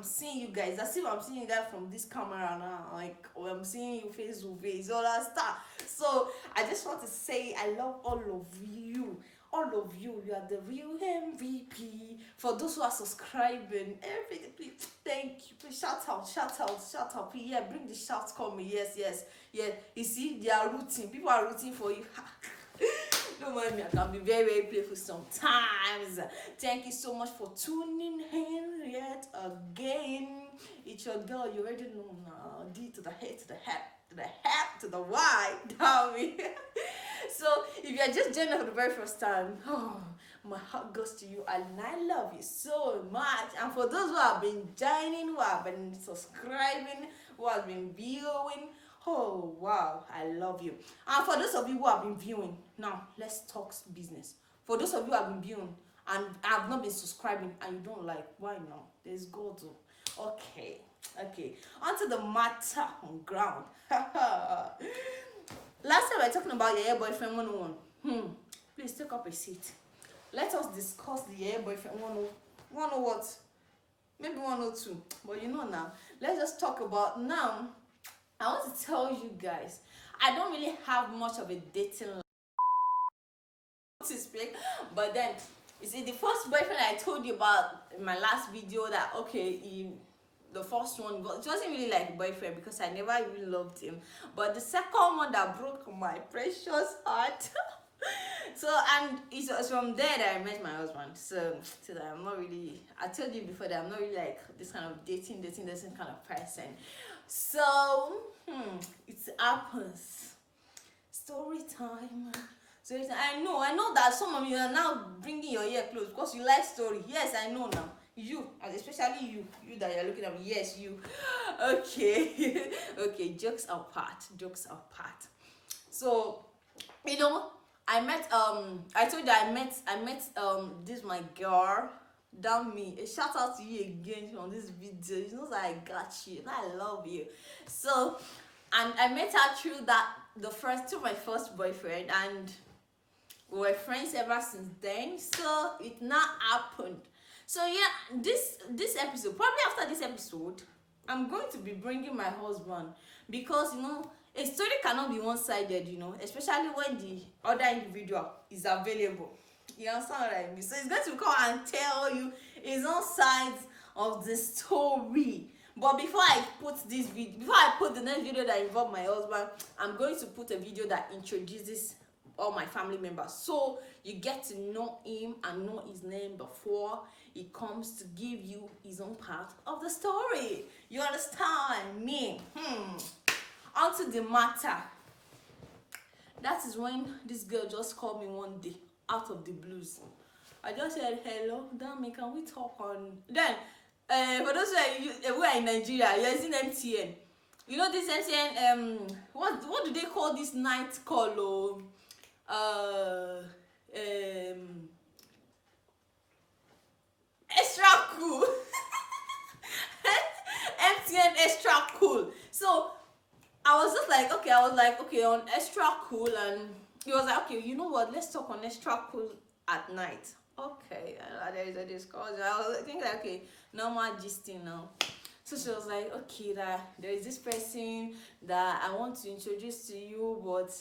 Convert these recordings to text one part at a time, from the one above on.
I'm seeing you guys. As if I'm seeing you guys from this camera now. Like, or I'm seeing you face to face, all that stuff. So I just want to say I love all of you. All of you, you are the real MVP. For those who are subscribing, everything, please, thank you. Please shout out, shout out, shout out. Please, yeah, bring the shouts coming. Yes, yes, yeah. You see, they are rooting. People are rooting for you. Don't mind me, I can be very, very playful sometimes. Thank you so much for tuning in yet again. It's your girl, you already know now. D to the H to the hat to the hat to the Y. Damn it. So if you're just joining us for the very first time, oh, my heart goes to you and I love you so much. And for those who have been joining, who have been subscribing, who have been viewing, oh wow, I love you. And for those of you who have been viewing, now let's talk business. For those of you who have been viewing and have not been subscribing and you don't like, why now? There's God. Okay, okay. On to the matter on ground. Last time we were talking about your boyfriend 101. Please take up a seat. Let us discuss the your boyfriend 101 what? Maybe 102. But you know now. Let's just talk about now. I want to tell you guys, I don't really have much of a dating life to speak, but then you see the first boyfriend I told you about in my last video that the first one, but it wasn't really like a boyfriend because I never really loved him. But the second one that broke my precious heart. So and it was from there that I met my husband. So that I'm not really, I told you before that I'm not really like this kind of dating kind of person. So it happens. Story time. So I know that some of you are now bringing your ear close because you like story. Yes, I know now. You, and especially you that you're looking at me. Yes, you. Okay. Okay, jokes apart. So, I told you I met this my girl. Damn me. A shout out to you again on this video. You know that I got you. That I love you. So, and I met her through my first boyfriend, and we were friends ever since then. So it now happened. So yeah, this episode, probably after this episode, I'm going to be bringing my husband because a story cannot be one-sided, especially when the other individual is available. You understand what I mean? So he's going to come and tell you his own sides of the story. But before I put the next video that involves my husband, I'm going to put a video that introduces all my family members, so you get to know him and know his name before he comes to give you his own part of the story. You understand me? On to the matter. That is when this girl just called me one day out of the blues. I just said, hello, Dami, can we talk on? Then, for those who are in Nigeria, you're using MTN. You know this MTN, what do they call this night call? Extra cool. MTN extra cool. So I was like, okay, on extra cool, and he was like, okay, you know what? Let's talk on extra cool at night. Okay, there is a discussion. I was thinking like, okay, normal gisting now. So she was like, okay, that there is this person that I want to introduce to you, but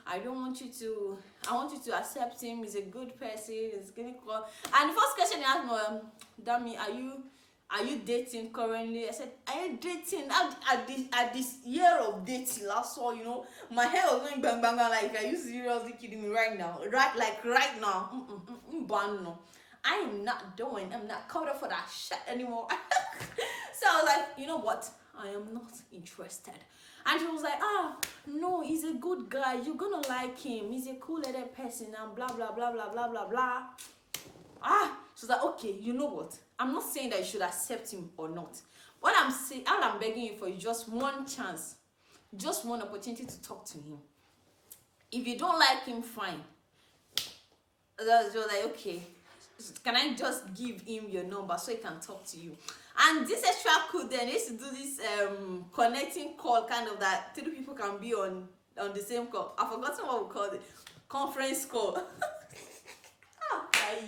I want you to accept him. He's a good person. He's gonna call. And the first question he asked me, Dami, are you dating currently? I said, I am dating. At this year of dating last saw, my hair was going bang bang bang. Like, are you seriously kidding me right now? Right now. No. I'm not caught up for that shit anymore. So I was like, you know what? I am not interested. And she was like, no, he's a good guy. You're gonna like him. He's a cool-headed person and blah, blah, blah, blah, blah, blah, blah. She was like, okay, you know what? I'm not saying that you should accept him or not. What I'm saying, all I'm begging you for is just one chance. Just one opportunity to talk to him. If you don't like him, fine. She was like, okay. Can I just give him your number so he can talk to you? And this extra cool, then they used to do this connecting call, kind of that three people can be on the same call. I've forgotten what we called it. Conference call.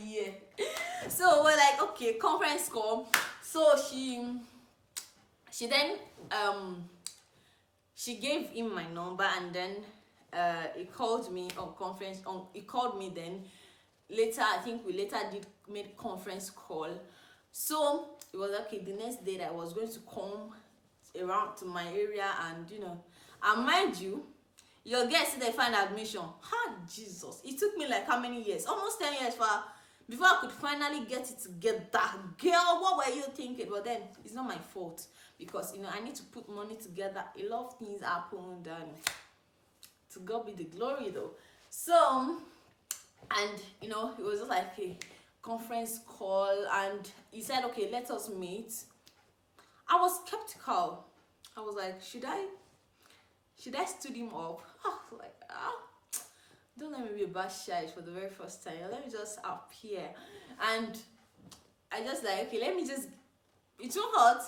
Yeah. So we're like, okay, conference call. So she then she gave him my number, and then he called me on conference. He called me then. Later, I think we later did made conference call. So it was okay. The next day that I was going to come around to my area, and and mind you, your guests they find admission. Ha, Jesus! It took me like how many years? Almost 10 years before I could finally get it together. Girl, what were you thinking? But then it's not my fault, because I need to put money together. A lot of things happened, and to God be the glory though. So, and it was just like a conference call, and he said, okay, let us meet. I was skeptical. I was like, should I stood him up? Like, don't let me be a bad shy for the very first time. Let me just appear. And I just like, okay, let me just, it's too hot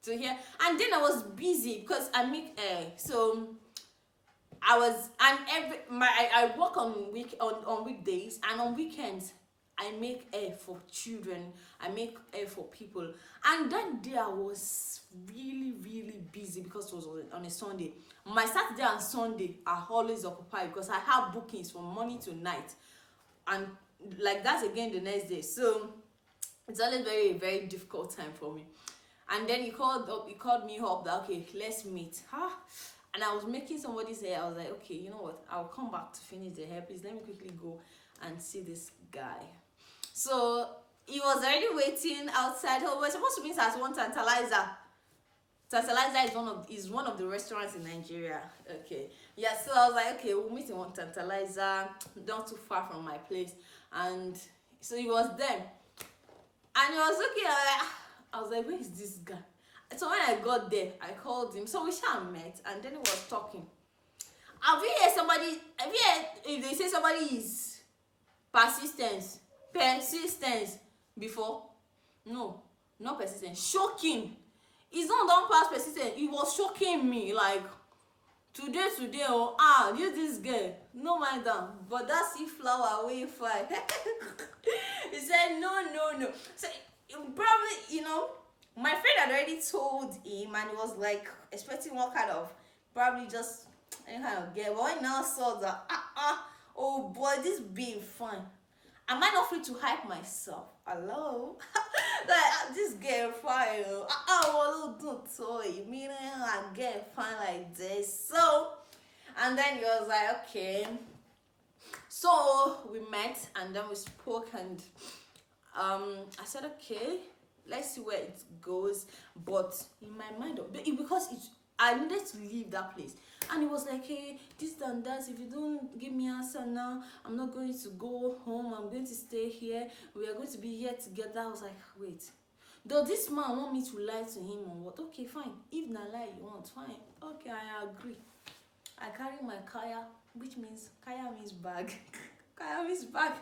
to hear. And then I was busy because I make so I was, and I work on weekdays, and on weekends I make air for children, I make air for people. And that day I was really, really busy because it was on a Sunday. My Saturday and Sunday are always occupied because I have bookings from morning to night, and like that's again the next day. So it's always very, very difficult time for me. And then he called me up that, okay, let's meet. And I was making somebody's hair. I was like, okay, you know what, I'll come back to finish the hair. Please let me quickly go and see this guy. So he was already waiting outside. Oh, we're supposed to meet at one Tantalizer. Tantalizer is one of the restaurants in Nigeria. Okay. Yeah, so I was like, okay, we'll meet in one Tantalizer, not too far from my place. And so he was there. And he was looking at, I was like, where is this guy? So when I got there, I called him. So we shall met, and then he was talking. Have you heard if they say somebody is persistence before? No, not persistence. Shocking. It's not done past persistence. It was shocking me. Like, today, this girl. No mind them. But that's the flower way fine. He said, no. So, probably, my friend had already told him, and he was like expecting what kind of, probably just any kind of girl. But when now saw that, oh boy, this being fun. Am I not free to hype myself? Hello? Like, this girl fine. Well, don't toy. Meaning, I get fine like this. So, and then he was like, okay. So, we met, and then we spoke, and I said, okay, let's see where it goes. But in my mind, because I needed to leave that place. And he was like, hey, this and that, if you don't give me answer now, I'm not going to go home. I'm going to stay here. We are going to be here together. I was like, wait. Does this man want me to lie to him or what? Okay, fine. If not lie you want, fine. Okay, I agree. I carry my kaya, which means, kaya means bag. Kaya means bag.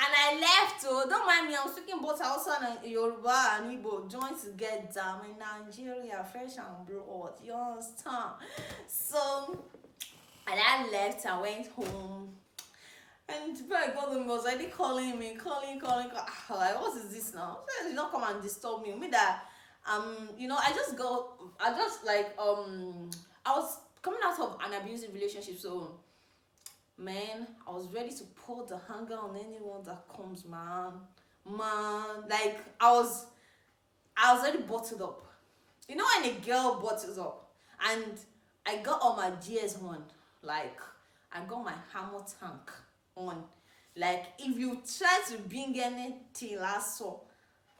And I left, so don't mind me, I'm speaking both Hausa and Yoruba and Igbo joined together. I'm in Nigeria, fresh and broad, you understand? So, and I left, I went home. And before I got home, he was already calling me, calling. Like, what is this now? So he did not come and disturb me. That, I was coming out of an abusive relationship, so man, I was ready to pour the hunger on anyone that comes, man. Like, I was already bottled up. You know when a girl bottles up, and I got all my gears on, like, I got my hammer tank on. Like, if you try to bring anything last so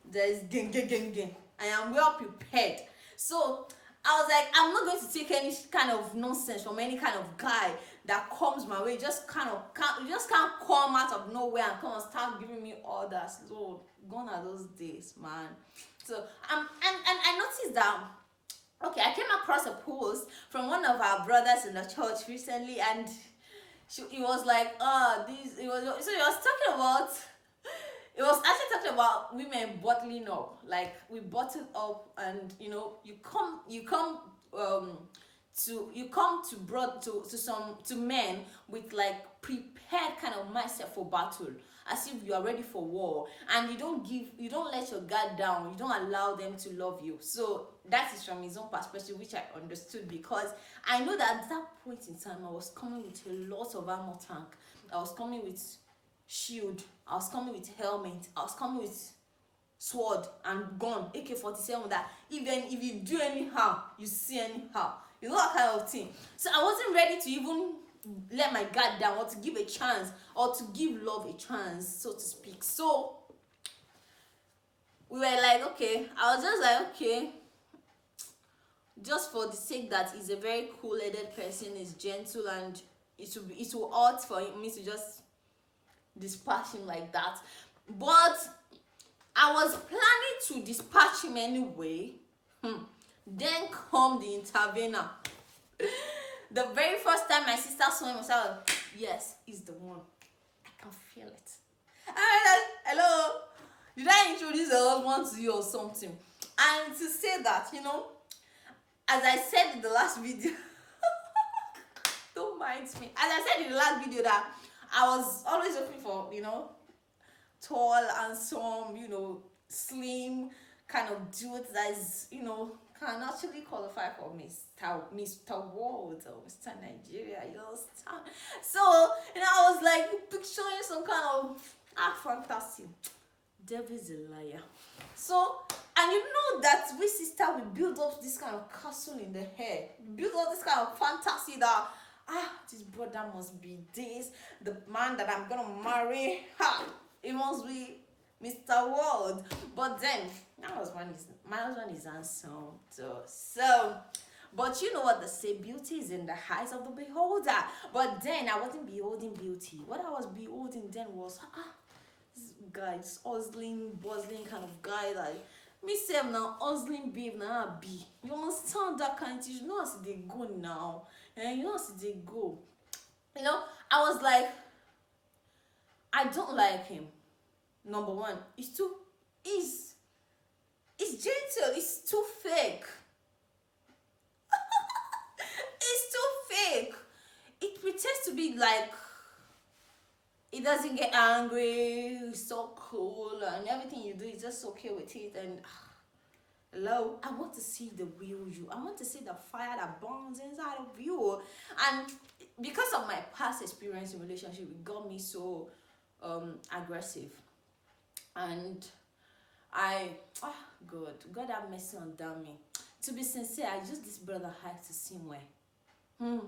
there's gang. I am well prepared. So I was like, I'm not going to take any kind of nonsense from any kind of guy that comes my way. You just can't come out of nowhere and come and start giving me orders. So gone are those days, man. So and I noticed that, okay, I came across a post from one of our brothers in the church recently, and he was like, he was talking about, it was actually talking about women bottling up. Like, we bottle up, and you come you come to broad to men with like prepared kind of mindset for battle, as if you are ready for war, and you don't let your guard down, you don't allow them to love you. So that is from his own perspective, which I understood, because I know that at that point in time I was coming with a lot of armor tank, I was coming with shield, I was coming with helmet, I was coming with sword and gun, AK-47, that if you do anyhow, you see anyhow, you know, that kind of thing. So I wasn't ready to even let my guard down, or to give a chance, or to give love a chance, so to speak. So we were like, okay, I was just like, okay, just for the sake that he's a very cool-headed person, is gentle, and it will hurt for me to just dispatch him like that. But I was planning to dispatch him anyway. Then come the intervener. The very first time my sister saw him, I was like, yes, he's the one. I can feel it. And I said, hello, did I introduce the husband to you or something? And to say that, you know, as I said in the last video, don't mind me. As I said in the last video, that I was always looking for, you know, tall, handsome, you know, slim kind of dude that is, you know, can actually qualify for Mr. World or Mr. Nigeria, you understand? So, you know, I was like picturing some kind of fantasy. Devil is a liar. So, and you know that we sister, we build up this kind of castle in the head. We build up this kind of fantasy that, this brother must be this, the man that I'm gonna marry. It must be Mr. World. But then my husband is handsome. So but you know what they say, beauty is in the eyes of the beholder. But then I wasn't beholding beauty. What I was beholding then was this guy, this hustling, bustling kind of guy, like me say now hustling babe now be. You understand that kind of thing? You know as they go now. And you know as they go. You know, I was like, I don't like him. Number one, he's gentle, he's too fake. It's too fake. It pretends to be like he doesn't get angry, he's so cool, and everything you do is just okay with it. And hello, I want to see the real you. I want to see the fire that burns inside of you. And because of my past experience in relationship, it got me so aggressive. And God have mercy on me. To be sincere, I use this brother high to see when.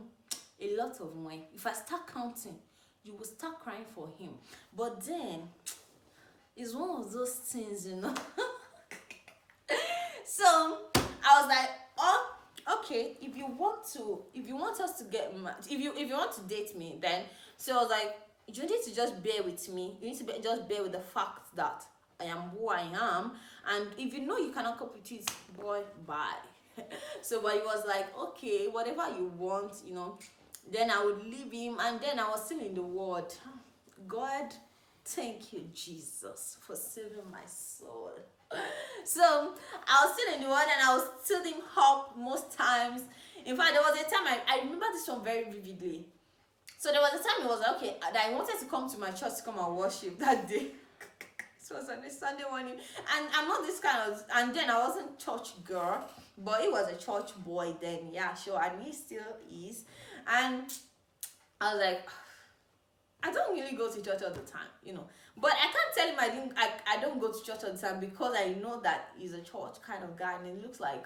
A lot of when. If I start counting, you will start crying for him. But then, it's one of those things, you know. So I was like, oh, okay. If you want us to get married, if you want to date me, then so I was like, you need to just bear with me. You need to just bear with the fact that I am who I am, and if you know you cannot cope with it, boy, bye. So, but he was like, okay, whatever you want, you know. Then I would leave him, and then I was still in the word. God, thank you, Jesus, for saving my soul. So I was still in the word, and I was still him up most times. In fact, there was a time I remember this one very vividly. So there was a time he was like, okay, that I wanted to come to my church to come and worship that day. It was on a Sunday morning, and I'm not this kind of, and then I wasn't church girl, but he was a church boy then, yeah, sure, and he still is. And I was like, I don't really go to church all the time, you know, but I can't tell him I don't go to church all the time, because I know that he's a church kind of guy, and it looks like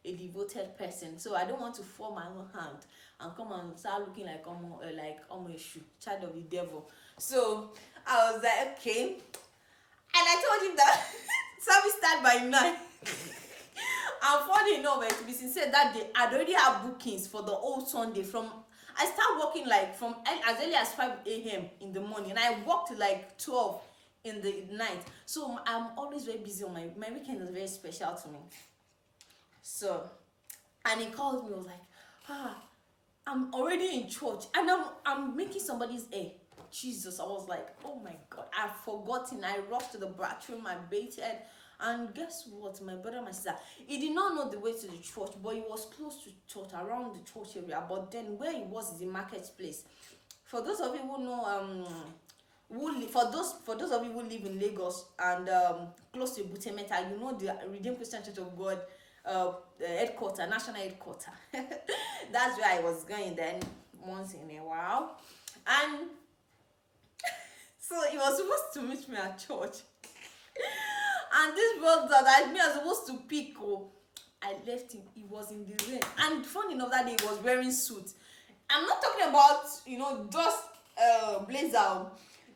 a devoted person. So I don't want to form my own hand and come and start looking like a child of the devil. So I was like, okay. And I told him that service started by 9. And funny enough, to be sincere, that day I'd already have bookings for the whole Sunday. I start working like from as early as 5 a.m. in the morning, and I work till like 12 in the night. So I'm always very busy on my weekend is very special to me. So, and he called me, I was like, I'm already in church, and I'm making somebody's hair. Jesus, I was like, oh my God, I've forgotten. I rushed to the bathroom, I bathed, And guess what? My brother, my sister, he did not know the way to the church, but he was close to church, around the church area. But then where he was is the marketplace. For those of you who know, for those of you who live in Lagos and close to Butemeta, you know the Redeemed Christian Church of God headquarter, national headquarter. That's where I was going then once in a while. And so he was supposed to meet me at church. And this brother that me was supposed to pick, oh, I left him. He was in the rain. And funny enough, that day he was wearing suit. I'm not talking about, just blazer.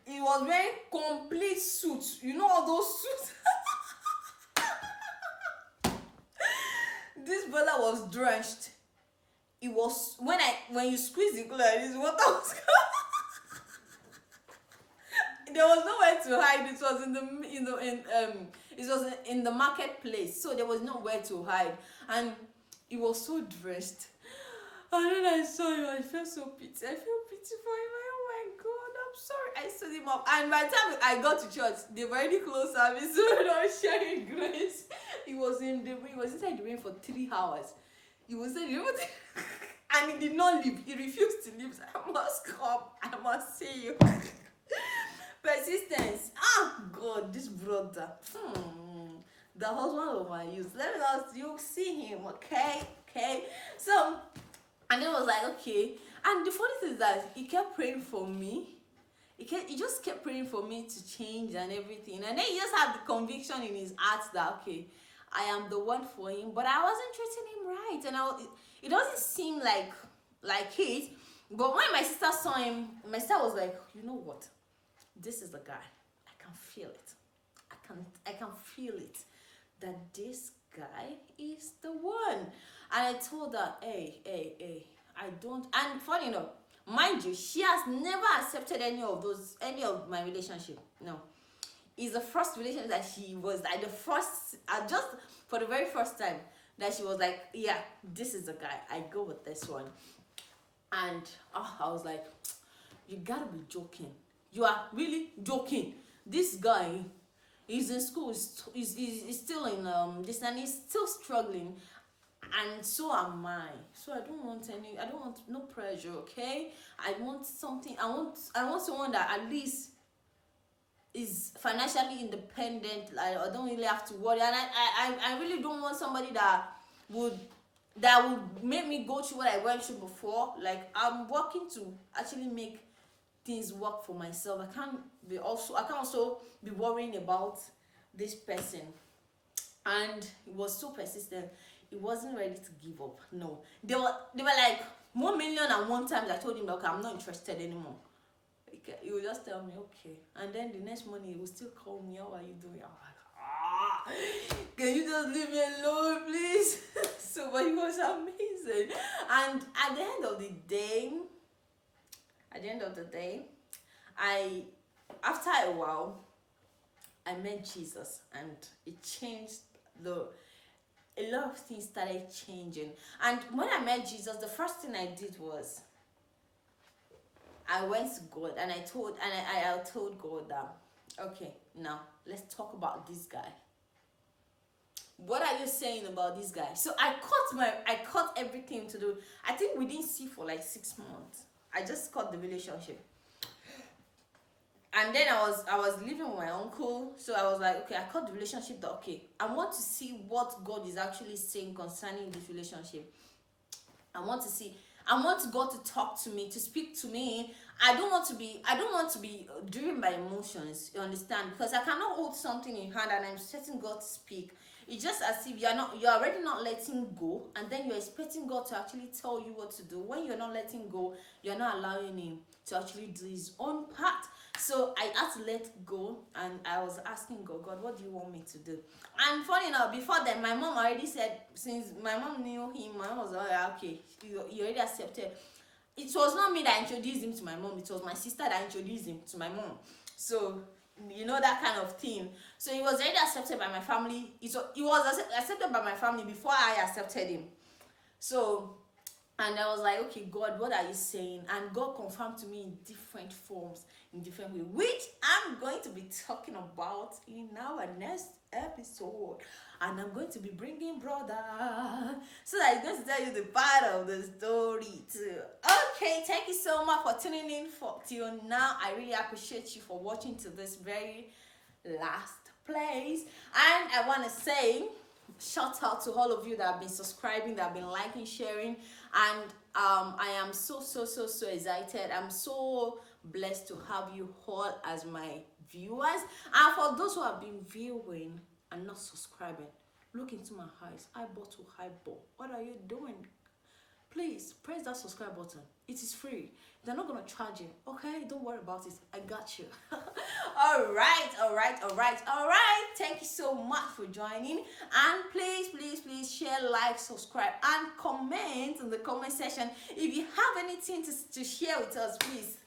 He was wearing complete suit. You know all those suits? This brother was drenched. It was when you squeeze the glue, this water was there was nowhere to hide. It was it was in the marketplace, so there was nowhere to hide, and he was so dressed. And then I saw him, I felt so pity. I felt pity for him. Oh my God, I'm sorry. I stood him up, and by the time I got to church, they were already closed service, so I was sharing grace. He was inside the rain for 3 hours. He was inside the rain and he did not leave. He refused to leave. I must come. I must see you. Persistence. God, this brother. The husband of my youth. Let me know, you see him, okay? So, and then I was like, okay. And the funny thing is that he kept praying for me. He just kept praying for me to change and everything. And then he just had the conviction in his heart that, okay, I am the one for him. But I wasn't treating him right. And it doesn't seem like it. But when my sister saw him, my sister was like, you know what? This is the guy. I can feel it. I can feel it. That this guy is the one. And I told her, hey, I don't. And funny enough, mind you, she has never accepted any of my relationship. No. It's the first relationship that she was like just for the very first time that she was like, yeah, this is the guy. I go with this one. And I was like, you gotta be joking. You are really joking. This guy is in school, is still in this, and he's still struggling, and so am I. So I don't want no pressure, okay? I want someone that at least is financially independent. Like, I don't really have to worry, and I really don't want somebody that would make me go through what I went through before. Like, I'm working to actually make things work for myself. I can't also be worrying about this person. And he was so persistent. He wasn't ready to give up. No, they were like 1,000,001 times I told him, okay, I'm not interested anymore. He would just tell me, okay, and then the next morning he would still call me, how are you doing? I'm like, can you just leave me alone, please? So, but he was amazing. And at the end of the day, after a while, I met Jesus, and it changed. A lot of things started changing. And when I met Jesus, the first thing I did was I went to God, and I told God that, okay, now let's talk about this guy. What are you saying about this guy? So I cut everything to do. I think we didn't see for like 6 months. I just cut the relationship. And then I was living with my uncle, so I was like, okay, I cut the relationship. That, okay, I want to see what God is actually saying concerning this relationship. I want God to talk to me, to speak to me. I don't want to be driven by emotions. You understand? Because I cannot hold something in hand and I'm expecting God to speak. It's just as if you're already not letting go, and then you're expecting God to actually tell you what to do. When you're not letting go, you're not allowing him to actually do his own part. So I had to let go, and I was asking God, what do you want me to do? And funny enough, before then, my mom already said, since my mom knew him, my mom was like, okay, he already accepted. It was not me that introduced him to my mom, it was my sister that introduced him to my mom. So, that kind of thing. So he was already accepted by my family. He was accepted by my family before I accepted him. So And I was like, okay, God, what are you saying? And God confirmed to me in different forms, in different ways, which I'm going to be talking about in our next episode. And I'm going to be bringing brother, so that he's going to tell you the part of the story too. Okay, thank you so much for tuning in for till now. I really appreciate you for watching to this very last place. And I want to say shout out to all of you that have been subscribing, that have been liking, sharing, and I am so excited. I'm so blessed to have you all as my viewers. And for those who have been viewing and not subscribing, look into my eyes, eyeball to eyeball. What are you doing? Please press that subscribe button. It is free. They're not gonna charge you. Okay, don't worry about it. I got you. All right. Thank you so much for joining. And please share, like, subscribe, and comment in the comment section. If you have anything to share with us, please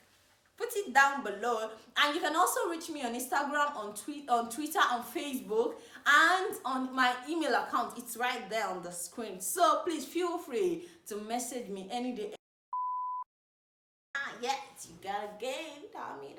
put it down below. And you can also reach me on Instagram, on Twitter, on Facebook, and on my email account. It's right there on the screen. So please feel free to message me any day. Yes, you got a game. Dummy.